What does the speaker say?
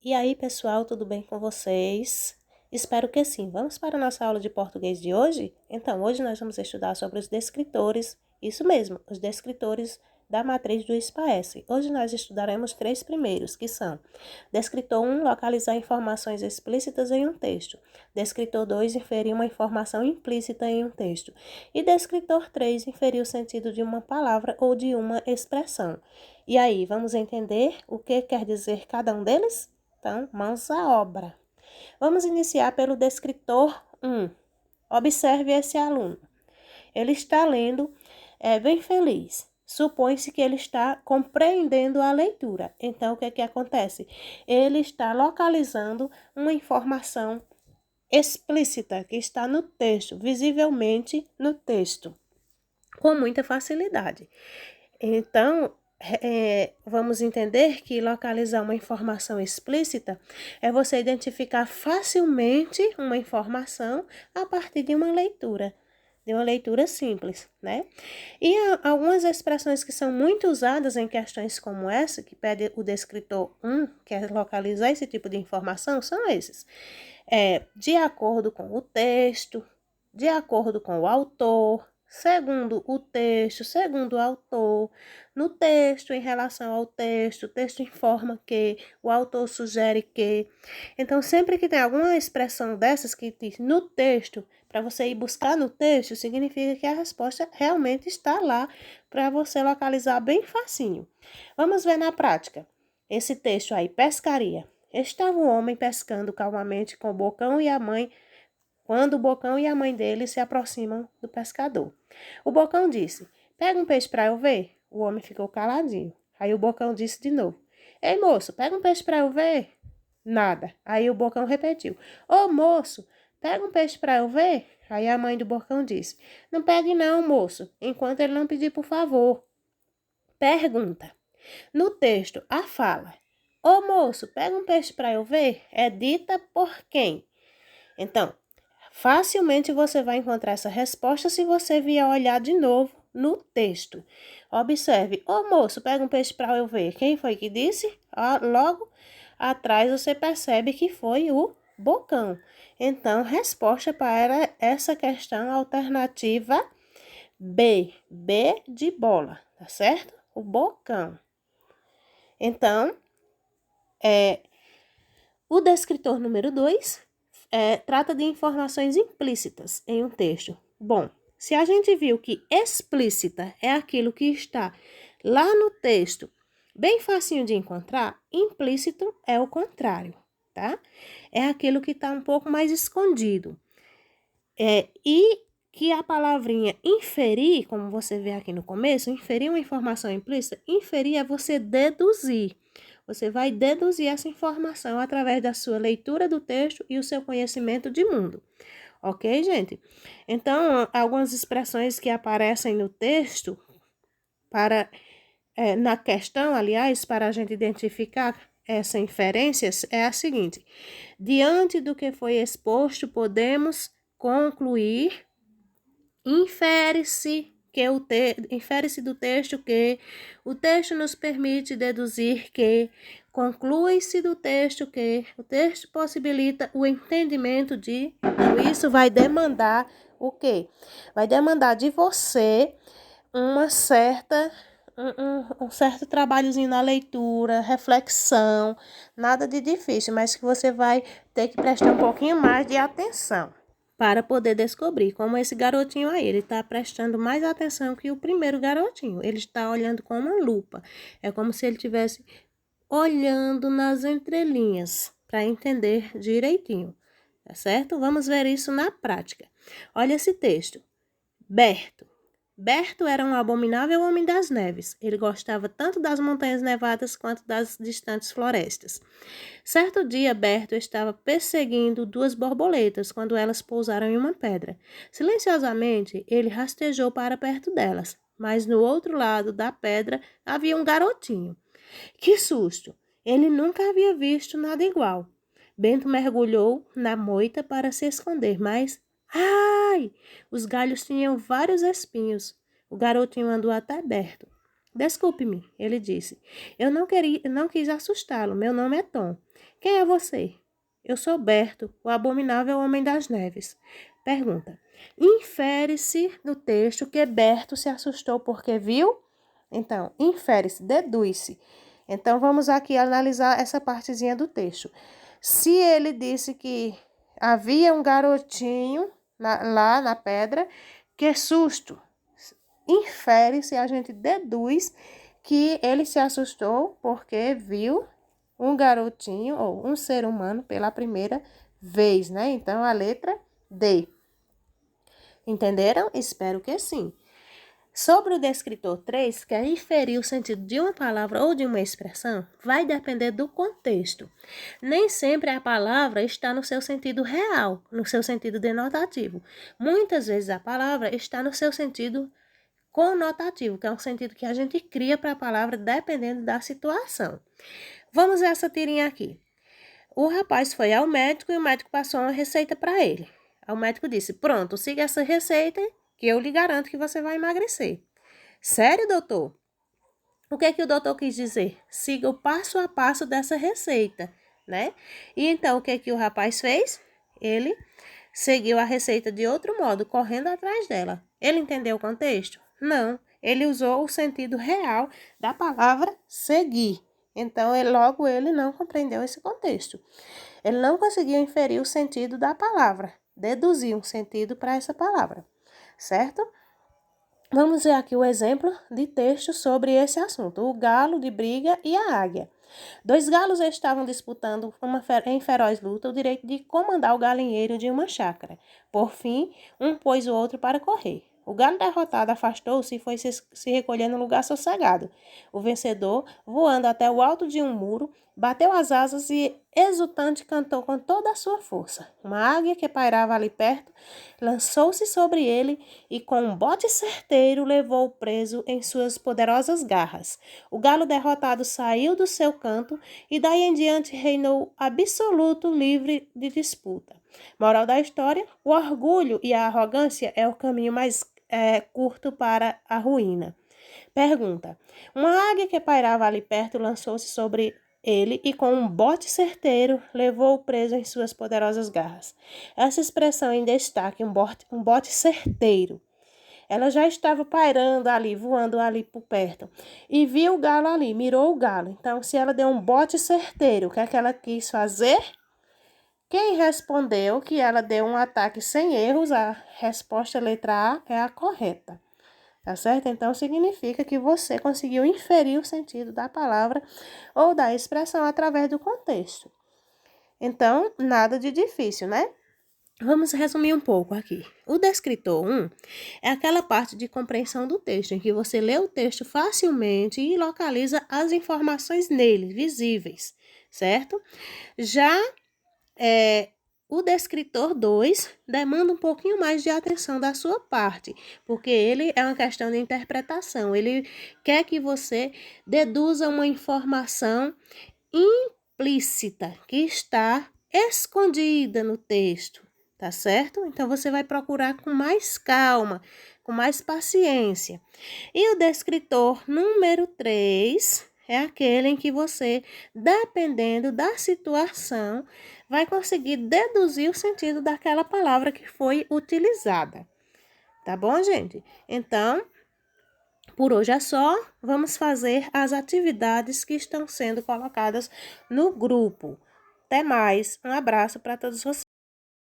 E aí, pessoal, tudo bem com vocês? Espero que sim. Vamos para a nossa aula de português de hoje? Então, hoje nós vamos estudar sobre os descritores, isso mesmo, os descritores da matriz do SPAES. Hoje nós estudaremos 3 primeiros, que são: descritor 1, localizar informações explícitas em um texto; descritor 2, inferir uma informação implícita em um texto; e descritor 3, inferir o sentido de uma palavra ou de uma expressão. E aí, vamos entender o que quer dizer cada um deles? Então, mãos à obra. Vamos iniciar pelo descritor 1. Observe esse aluno. Ele está lendo, bem feliz. Supõe-se que ele está compreendendo a leitura. Então, o que acontece? Ele está localizando uma informação explícita que está no texto, visivelmente no texto, com muita facilidade. Então, vamos entender que localizar uma informação explícita é você identificar facilmente uma informação a partir de uma leitura simples, né? E há algumas expressões que são muito usadas em questões como essa, que pede o descritor 1, que é localizar esse tipo de informação, são esses: de acordo com o texto, de acordo com o autor, segundo o texto, segundo o autor, no texto, em relação ao texto, o texto informa que, o autor sugere que. Então, sempre que tem alguma expressão dessas que diz no texto, para você ir buscar no texto, significa que a resposta realmente está lá para você localizar bem facinho. Vamos ver na prática. Esse texto aí, pescaria. Estava um homem pescando calmamente com o Bocão e a mãe, quando o Bocão e a mãe dele se aproximam do pescador. O Bocão disse: "Pega um peixe para eu ver." O homem ficou caladinho. Aí o Bocão disse de novo: "Ei, moço, pega um peixe para eu ver." Nada. Aí o Bocão repetiu: "Ô, moço, pega um peixe para eu ver." Aí a mãe do Bocão disse: "Não pegue não, moço, enquanto ele não pedir por favor." Pergunta. No texto, a fala: "Ô, moço, pega um peixe para eu ver," é dita por quem? Então, facilmente você vai encontrar essa resposta se você vier olhar de novo no texto. Observe: "Ô, moço, pega um peixe para eu ver." Quem foi que disse? Logo atrás você percebe que foi o Bocão. Então, resposta para essa questão alternativa B. B de bola, tá certo? O Bocão. Então, o descritor número 2 trata de informações implícitas em um texto. Bom, se a gente viu que explícita é aquilo que está lá no texto, bem facinho de encontrar, implícito é o contrário, tá? É aquilo que está um pouco mais escondido. E que a palavrinha inferir, como você vê aqui no começo, inferir uma informação implícita, inferir é você deduzir. Você vai deduzir essa informação através da sua leitura do texto e o seu conhecimento de mundo. Ok, gente? Então, algumas expressões que aparecem no texto, na questão, aliás, para a gente identificar essa inferência, é a seguinte: diante do que foi exposto, podemos concluir, infere-se do texto que, o texto nos permite deduzir que, conclui-se do texto que, o texto possibilita o entendimento de. Então, isso vai demandar o quê? Vai demandar de você uma certa um certo trabalhozinho na leitura, reflexão, nada de difícil, mas que você vai ter que prestar um pouquinho mais de atenção para poder descobrir, como esse garotinho aí, ele está prestando mais atenção que o primeiro garotinho, ele está olhando com uma lupa, é como se ele estivesse olhando nas entrelinhas para entender direitinho, tá certo? Vamos ver isso na prática. Olha esse texto. Berto era um abominável homem das neves. Ele gostava tanto das montanhas nevadas quanto das distantes florestas. Certo dia, Berto estava perseguindo 2 borboletas quando elas pousaram em uma pedra. Silenciosamente, ele rastejou para perto delas, mas no outro lado da pedra havia um garotinho. Que susto! Ele nunca havia visto nada igual. Bento mergulhou na moita para se esconder, mas... Ai! Os galhos tinham vários espinhos. O garotinho andou até Berto. Desculpe-me, ele disse. Eu não quis assustá-lo. Meu nome é Tom. Quem é você? Eu sou Berto, o abominável homem das neves. Pergunta. Infere-se do texto que Berto se assustou porque viu? Então, infere-se, deduz-se. Então, vamos aqui analisar essa partezinha do texto. Se ele disse que havia um garotinho lá na pedra, que susto! Infere-se, a gente deduz que ele se assustou porque viu um garotinho ou um ser humano pela primeira vez, né? Então, a letra D. Entenderam? Espero que sim. Sobre o descritor 3, que é inferir o sentido de uma palavra ou de uma expressão, vai depender do contexto. Nem sempre a palavra está no seu sentido real, no seu sentido denotativo. Muitas vezes a palavra está no seu sentido conotativo, que é um sentido que a gente cria para a palavra dependendo da situação. Vamos ver essa tirinha aqui. O rapaz foi ao médico e o médico passou uma receita para ele. O médico disse, pronto, siga essa receita que eu lhe garanto que você vai emagrecer. Sério, doutor? O que é que o doutor quis dizer? Siga o passo a passo dessa receita, né? E então, o que é que o rapaz fez? Ele seguiu a receita de outro modo, correndo atrás dela. Ele entendeu o contexto? Não. Ele usou o sentido real da palavra seguir. Então, logo ele não compreendeu esse contexto. Ele não conseguiu inferir o sentido da palavra, deduzir um sentido para essa palavra, certo? Vamos ver aqui o exemplo de texto sobre esse assunto, o galo de briga e a águia. 2 galos estavam disputando em feroz luta o direito de comandar o galinheiro de uma chácara. Por fim, um pôs o outro para correr. O galo derrotado afastou-se e foi se recolher num lugar sossegado. O vencedor, voando até o alto de um muro, bateu as asas e, exultante, cantou com toda a sua força. Uma águia que pairava ali perto lançou-se sobre ele e, com um bote certeiro, levou-o preso em suas poderosas garras. O galo derrotado saiu do seu canto e daí em diante reinou absoluto livre de disputa. Moral da história: o orgulho e a arrogância é o caminho mais curto para a ruína. Pergunta. Uma águia que pairava ali perto lançou-se sobre ele e com um bote certeiro levou-o preso em suas poderosas garras. Essa expressão em destaque, um bote certeiro. Ela já estava pairando ali, voando ali por perto. E viu o galo ali, mirou o galo. Então, se ela deu um bote certeiro, o que é que ela quis fazer? Quem respondeu que ela deu um ataque sem erros, a resposta letra A é a correta. Tá certo? Então, significa que você conseguiu inferir o sentido da palavra ou da expressão através do contexto. Então, nada de difícil, né? Vamos resumir um pouco aqui. O descritor 1 é aquela parte de compreensão do texto, em que você lê o texto facilmente e localiza as informações nele, visíveis, certo? Já o descritor 2 demanda um pouquinho mais de atenção da sua parte, porque ele é uma questão de interpretação. Ele quer que você deduza uma informação implícita que está escondida no texto, tá certo? Então, você vai procurar com mais calma, com mais paciência. E o descritor número 3 é aquele em que você, dependendo da situação, vai conseguir deduzir o sentido daquela palavra que foi utilizada. Tá bom, gente? Então, por hoje é só. Vamos fazer as atividades que estão sendo colocadas no grupo. Até mais. Um abraço para todos vocês.